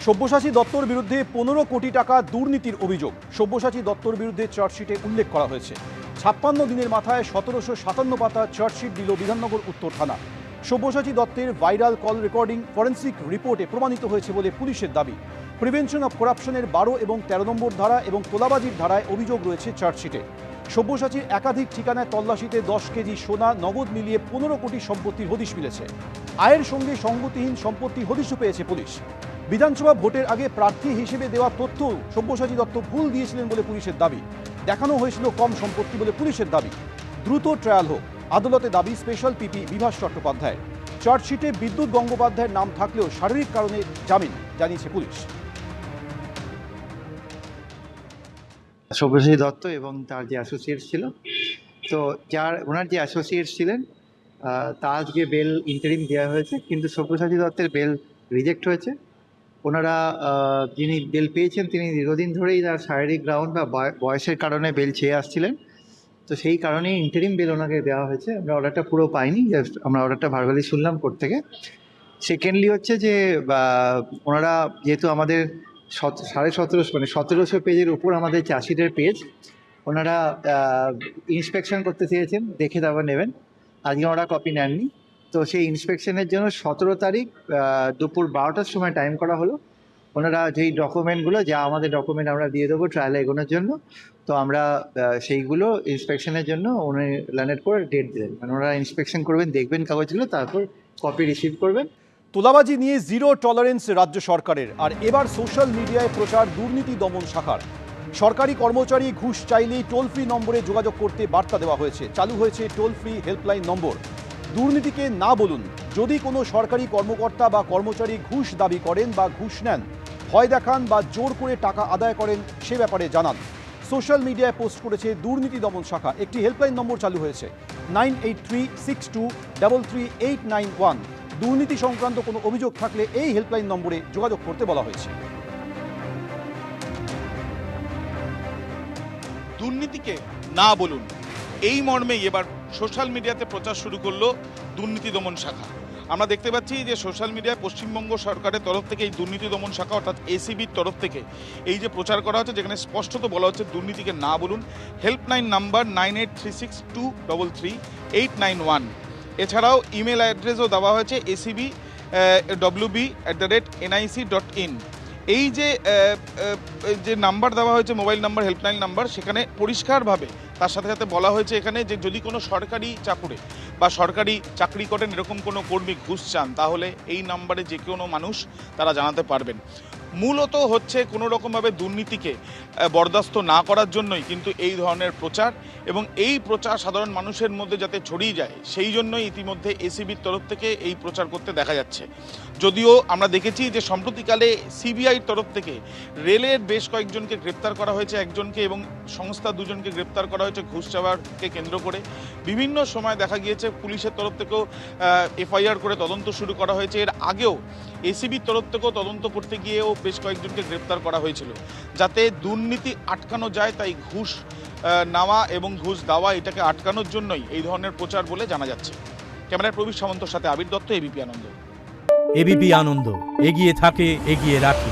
সব্যসাচী দত্তর বিরুদ্ধে 15 কোটি টাকা দুর্নীতির অভিযোগ। সব্যসাচী দত্তর বিরুদ্ধে চার্জশিটে উল্লেখ করা হয়েছে। 56 দিনের মাথায় 1757 পাতা চার্জশিট দিল বিধাননগর উত্তর থানা। সব্যসাচী দত্তের ভাইরাল কল রেকর্ডিং ফরেন্সিক রিপোর্টে প্রমাণিত হয়েছে বলে পুলিশের দাবি। প্রিভেনশন অফ করাপশনের 12 এবং 13 নম্বর ধারা এবং তোলাবাজির ধারায় অভিযোগ রয়েছে চার্জশিটে। সব্যসাচীর একাধিক ঠিকানায় তল্লাশিতে 10 কেজি সোনা, নগদ মিলিয়ে 15 কোটি সম্পত্তির হদিশ মিলেছে। আয়ের সঙ্গে সঙ্গতিহীন সম্পত্তির হদিশও পেয়েছে পুলিশ। বিধানসভা ভোটের আগে প্রার্থী হিসেবে দেওয়া তথ্য সব্যসাচী দত্ত ভুল দিয়েছিলেন বলে পুলিশের দাবি। দেখানো হয়েছিল কম সম্পত্তি বলে পুলিশের দাবি। দ্রুত ট্রায়াল হোক, আদালতে দাবি স্পেশাল পিপি বিভাস চট্টোপাধ্যায়। চার্জশিটে বিদ্যুৎ গঙ্গোপাধ্যায়ের নাম থাকলেও শারীরিক কারণে জামিন, জানিয়েছে পুলিশ। সব্যসাচী দত্ত এবং তার যে অ্যাসোসিয়েটস ছিল, তো ওনার যে অ্যাসোসিয়েটস ছিলেন তার আজকে বেল ইন্টারিম দেওয়া হয়েছে, কিন্তু সব্যসাচী দত্তের বেল রিজেক্ট হয়েছে। ওনারা যিনি বেল পেয়েছেন তিনি দীর্ঘদিন ধরেই তার শারীরিক গ্রাউন্ড বা বয়সের কারণে বেল চেয়ে আসছিলেন, তো সেই কারণেই ইন্টারিম বেল ওনাকে দেওয়া হয়েছে। আমরা অর্ডারটা পুরো পাইনি, জাস্ট আমরা অর্ডারটা ভার্বালি শুনলাম কোর্ট থেকে। সেকেন্ডলি হচ্ছে যে ওনারা যেহেতু আমাদের 1750 মানে 1700 পেজের উপর আমাদের চার্জশিটের পেজ, ওনারা ইন্সপেকশন করতে চেয়েছেন, দেখে তারপর নেবেন। আজকে ওনারা কপি নেননি, তো সেই ইন্সপেকশনের জন্য 17 তারিখ দুপুর 12টার সময় টাইম করা হলো। ওনারা যেই ডকুমেন্টগুলো, যা আমাদের ডকুমেন্ট আমরা দিয়ে দেবো ট্রায়ালে এগোনোর জন্য, তো আমরা সেইগুলো ইন্সপেকশনের জন্য উনি ল্যান্ডেড করে ডেট দিলেন। মানে ওনারা ইন্সপেকশন করবেন, দেখবেন কাগজগুলো, তারপর কপি রিসিভ করবেন। তোলাবাজি নিয়ে জিরো টলারেন্স রাজ্য সরকারের। আর এবার সোশ্যাল মিডিয়ায় প্রচার দুর্নীতি দমন শাখার। সরকারি কর্মচারী ঘুষ চাইলেই টোল ফ্রি নম্বরে যোগাযোগ করতে বার্তা দেওয়া হয়েছে। চালু হয়েছে টোল ফ্রি হেল্পলাইন নম্বর। দুর্নীতিকে না বলুন। যদি কোনো সরকারি কর্মকর্তা বা কর্মচারী ঘুষ দাবি করেন বা ঘুষ নেন, ভয় দেখান বা জোর করে টাকা আদায় করেন, সে ব্যাপারে জানান। সোশ্যাল মিডিয়ায় পোস্ট করেছে দুর্নীতি দমন শাখা। একটি হেল্পলাইন নম্বর চালু হয়েছে, 9836233891। দুর্নীতি সংক্রান্ত কোনো অভিযোগ থাকলে এই হেল্পলাইন নম্বরে যোগাযোগ করতে বলা হয়েছে। দুর্নীতিকে না বলুন, এই মর্মেই এবার সোশ্যাল মিডিয়াতে প্রচার শুরু করলো দুর্নীতি দমন শাখা। আমরা দেখতে পাচ্ছি যে সোশ্যাল মিডিয়ায় পশ্চিমবঙ্গ সরকারের তরফ থেকে এই দুর্নীতি দমন শাখা অর্থাৎ এসিবির তরফ থেকে এই যে প্রচার করা হচ্ছে, যেখানে স্পষ্টত বলা হচ্ছে দুর্নীতিকে না বলুন। Helpline number 9836233891। এছাড়াও ইমেল অ্যাড্রেসও দেওয়া হয়েছে acbwb@nic.in। এই যে নাম্বার দেওয়া হয়েছে, মোবাইল নাম্বার, হেল্পলাইন নাম্বার, সেখানে পরিষ্কারভাবে তার সাথে সাথে বলা হয়েছে এখানে যে যদি কোনো সরকারি চাকুরে বা সরকারি চাকরি করেন এরকম কোনো কর্মী ঘুষ চান, তাহলে এই নাম্বারে যে কোনো মানুষ তারা জানাতে পারবেন। মূলত হচ্ছে কোনো রকমভাবে দুর্নীতিকে বরদাস্ত না করার জন্যই কিন্তু এই ধরনের প্রচার, এবং এই প্রচার সাধারণ মানুষের মধ্যে যাতে ছড়িয়ে যায় সেই জন্যই ইতিমধ্যে এসিবির তরফ থেকে এই প্রচার করতে দেখা যাচ্ছে। যদিও আমরা দেখেছি যে সম্প্রতিকালে সিবিআইয়ের তরফ থেকে রেলের বেশ কয়েকজনকে গ্রেপ্তার করা হয়েছে, একজনকে, এবং সংস্থা দুজনকে গ্রেপ্তার করা হয়েছে ঘুষ চাওয়াকে কেন্দ্র করে। বিভিন্ন সময় দেখা গিয়েছে পুলিশের তরফ থেকেও এফআইআর করে তদন্ত শুরু করা হয়েছে। এর আগেও এসিবির তরফ থেকেও তদন্ত করতে গিয়েও বেশ কয়েকজনকে গ্রেপ্তার করা হয়েছিল। যাতে দুর্নীতি আটকানো যায়, তাই ঘুষ নেওয়া এবং ঘুষ দেওয়া এটাকে আটকানোর জন্যই এই ধরনের প্রচার বলে জানা যাচ্ছে। ক্যামেরায় প্রবীর সামন্তর সাথে আবির দত্ত, এবিপি আনন্দ। এবিপি আনন্দ, এগিয়ে থাকে, এগিয়ে রাখে।